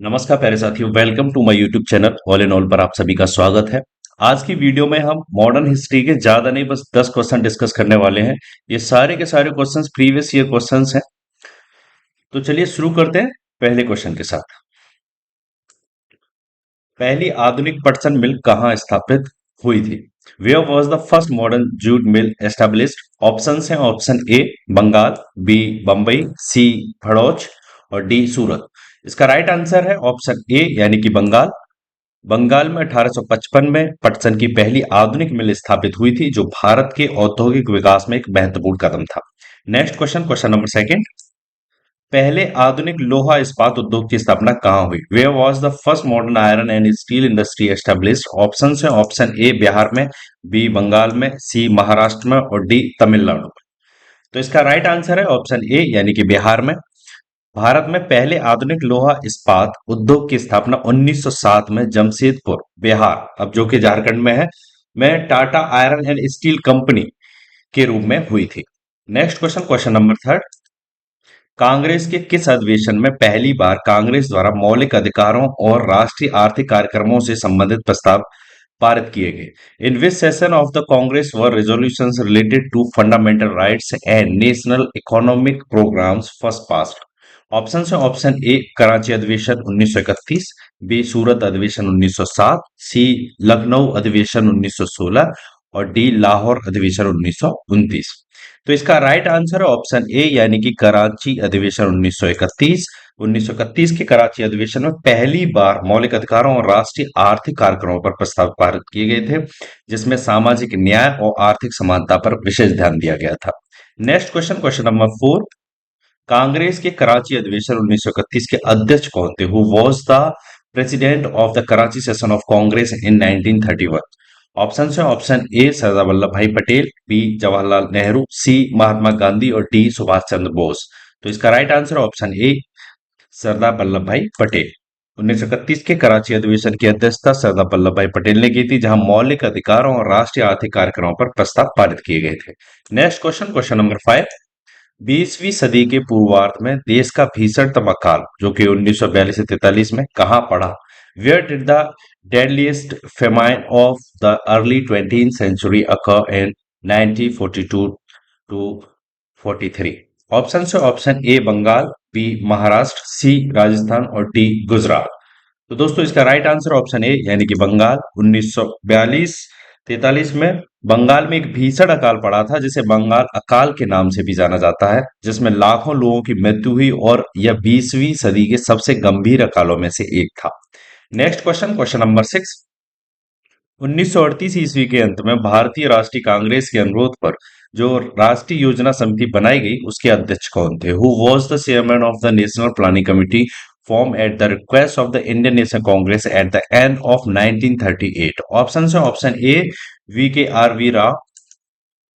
नमस्कार प्यारे साथियों, welcome to my YouTube channel all in all पर आप सभी का स्वागत है। आज की वीडियो में हम मॉडर्न हिस्ट्री के ज्यादा नहीं बस 10 क्वेश्चन डिस्कस करने वाले हैं। ये सारे के सारे क्वेश्चंस प्रीवियस ईयर क्वेश्चंस हैं। तो चलिए शुरू करते हैं पहले क्वेश्चन के साथ। पहली आधुनिक पटसन मिल कहाँ स्थापित हुई थी? Where was the first modern jute mill established? Option हैं option A Bengal, B Bombay, C Bharuch और डी सूरत। इसका राइट आंसर है ऑप्शन ए यानी कि बंगाल। बंगाल में 1855 में पटसन की पहली आधुनिक मिल स्थापित हुई थी, जो भारत के औद्योगिक विकास में एक महत्वपूर्ण कदम था। Next question, question number second. पहले आधुनिक लोहा इस्पात उद्योग की स्थापना कहाँ हुई? Where was the first modern iron and steel industry established? Option है ऑप्शन ए बिहार में, बी बंगाल में, सी महाराष्ट्र में और डी तमिलनाडु में। तो इसका राइट आंसर है ऑप्शन ए यानी कि बिहार में। भारत में पहले आधुनिक लोहा इस्पात उद्योग की स्थापना 1907 में जमशेदपुर, बिहार, अब जो कि झारखंड में है, में Tata iron and steel company के रूप में हुई थी। Next question, question number third. Congress के किस अधिवेशन में पहली बार कांग्रेस द्वारा मौलिक अधिकारों और राष्ट्रीय आर्थिक कार्यक्रमों से संबंधित प्रस्ताव पारित किए गए? In which session of the Congress were resolutions related to fundamental rights and national economic programmes first passed? Option है ऑप्शन ए कराची अधिवेशन 1931, बी सूरत अधिवेशन 1907, सी लखनऊ अधिवेशन 1916 और डी लाहौर अधिवेशन 1929। तो इसका राइट आंसर है ऑप्शन ए यानी कि कराची अधिवेशन 1931। 1931 के कराची अधिवेशन में पहली बार मौलिक अधिकारों और राष्ट्रीय आर्थिक कार्यक्रमों पर प्रस्ताव पारित किए गए थे, जिसमें सामाजिक न्याय और आर्थिक समानता पर विशेष ध्यान दिया गया था। Next question, question number four. Congress के कराची अधिवेशन 1931 के अध्यक्ष कौन थे? Who was the president of the Karachi session of Congress in 1931? Option है ऑप्शन ए सरदार वल्लभ भाई पटेल, बी जवाहरलाल नेहरू, सी महात्मा गांधी और डी सुभाष चंद्र बोस। तो इसका right answer option A Sardar Vallabh भाई पटेल। 1931 के कराची अधिवेशन की अध्यक्षता सरदार वल्लभ भाई पटेल ने की थी, जहां मौलिक अधिकारों और राष्ट्रीय आर्थिक कार्यक्रमों पर प्रस्ताव पारित किए गए थे। Next question, question number five. 20वीं सदी के पूर्वार्ध में देश का भीषणतम अकाल, जो कि 1942 से 43 में, कहां पड़ा? Where did the deadliest famine of the early 20th century occur in 1942 to 43? Option है option A Bengal, B Maharashtra, C Rajasthan और डी गुजरात। तो दोस्तों इसका राइट आंसर ऑप्शन ए यानी कि बंगाल। 1942-43 में बंगाल में एक भीषण अकाल पड़ा था, जिसे बंगाल अकाल के नाम से भी जाना जाता है, जिसमें लाखों लोगों की मृत्यु हुई और यह 20वीं सदी के सबसे गंभीर अकालों में से एक था। Next question, question number six. 1938 ईस्वी के अंत में भारतीय राष्ट्रीय कांग्रेस के अनुरोध पर जो राष्ट्रीय योजना समिति बनाई गई, उसके अध्यक्ष कौन थे? Who was the chairman of the national planning committee form at the request of the Indian National Congress at the end of 1938? Option है option A V K R V Rao,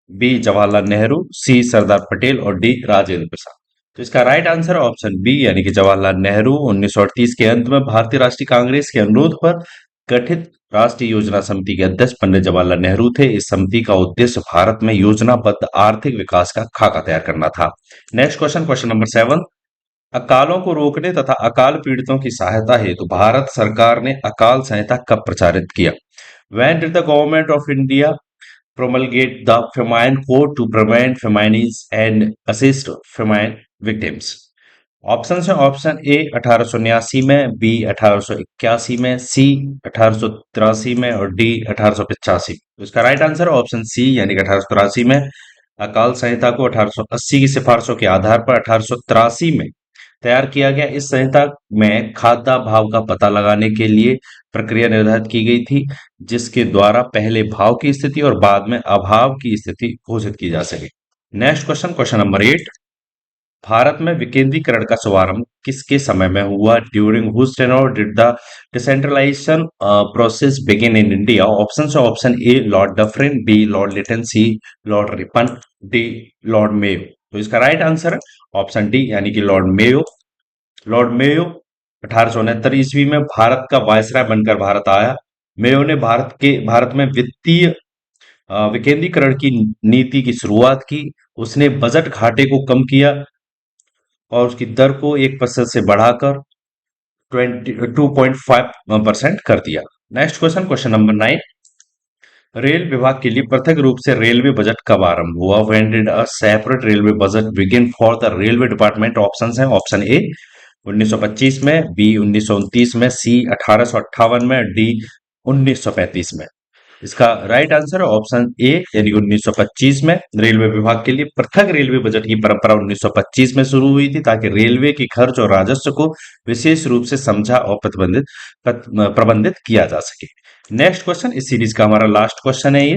B Jawaharlal Nehru, C Sardar Patel और D Rajendra Prasad. तो इसका right answer है option B यानी कि जवाहरलाल नेहरू। 1938 के अंत में भारतीय राष्ट्रीय कांग्रेस के अनुरोध पर गठित राष्ट्रीय योजना समिति के अध्यक्ष पंडित जवाहरलाल नेहरू थे। इस समिति का उद्देश्य भारत में योजनाबद्ध आर्थिक विकास का खाका तैयार करना था। Next question, question number seven. अकालों को रोकने तथा अकाल पीड़ितों की सहायता हेतु भारत सरकार ने अकाल संहिता कब प्रचारित किया? When did the government of India promulgate the Famine Code to prevent famines and assist famine victims? Option है ऑप्शन ए 1879 में, बी 1881 में, सी 1883 में और डी 1885। तो इसका राइट आंसर है ऑप्शन सी यानी कि 1883 में। अकाल संहिता को 1880 की सिफारिशों के आधार पर 1883 में तैयार किया गया। इस संहिता में खाद्य भाव का पता लगाने के लिए प्रक्रिया निर्धारित की गई थी, जिसके द्वारा पहले भाव की स्थिति और बाद में अभाव की स्थिति घोषित की जा सके। Next question, question number eight. Bharat में विकेंद्रीकरण का शुभारंभ किसके समय में हुआ? During whose tenure did the decentralisation process begin in India? Option है option A Lord Dufferin, B Lord Lytton, C Lord Ripon, D Lord Mayo. तो इसका राइट आंसर है ऑप्शन डी यानी कि लॉर्ड मेयो। लॉर्ड मेयो 1869 ईस्वी में भारत का viceroy बनकर भारत आया। मेयो ने भारत में वित्तीय विकेंद्रीकरण की नीति की शुरुआत की। उसने बजट घाटे को कम किया और उसकी दर को 1% से बढ़ाकर 22.5% कर दिया। Next question, question number 9। Rail विभाग के लिए पृथक रूप से रेलवे बजट कब आरंभ हुआ? When did a separate railway budget begin for the railway department? Options हैं, ऑप्शन ए 1925 में, बी 1929 में, सी 1858 में, डी 1935 में। इसका राइट आंसर है ऑप्शन ए यानी 1925 में। रेलवे विभाग के लिए पृथक रेलवे बजट की परंपरा 1925 में शुरू हुई थी ताकि रेलवे की खर्च और राजस्व को विशेष रूप से समझा और प्रबंधित किया जा सके। नेक्स्ट क्वेश्चन, इस सीरीज का हमारा लास्ट क्वेश्चन है ये।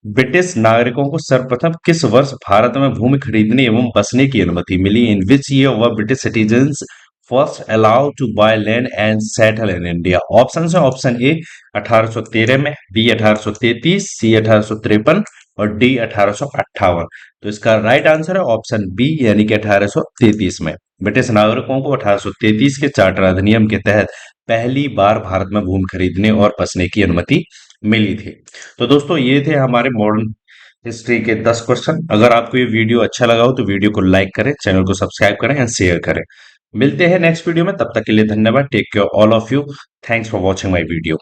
ब्रिटिश नागरिकों को सर्वप्रथम किस वर्ष भारत में भूमि खरीदने एवं बसने की अनुमति मिली? In which year were British citizens first allowed to buy land and settle in India? Option है, ऑप्शन ए 1813 में, बी 1833, सी 1853 और डी 1858। तो इसका राइट आंसर है ऑप्शन बी यानी कि 1833 में। ब्रिटिश नागरिकों को 1833 के चार्टर अधिनियम के तहत पहली बार भारत में भूमि खरीदने और बसने की अनुमति मिली थी। तो दोस्तों ये थे हमारे मॉडर्न हिस्ट्री के 10 क्वेश्चन। अगर आपको ये वीडियो अच्छा लगा हो तो वीडियो को लाइक करें, चैनल को सब्सक्राइब करें एंड शेयर करें। मिलते हैं नेक्स्ट वीडियो में, तब तक के लिए धन्यवाद। Take care all of you. Thanks for watching my video.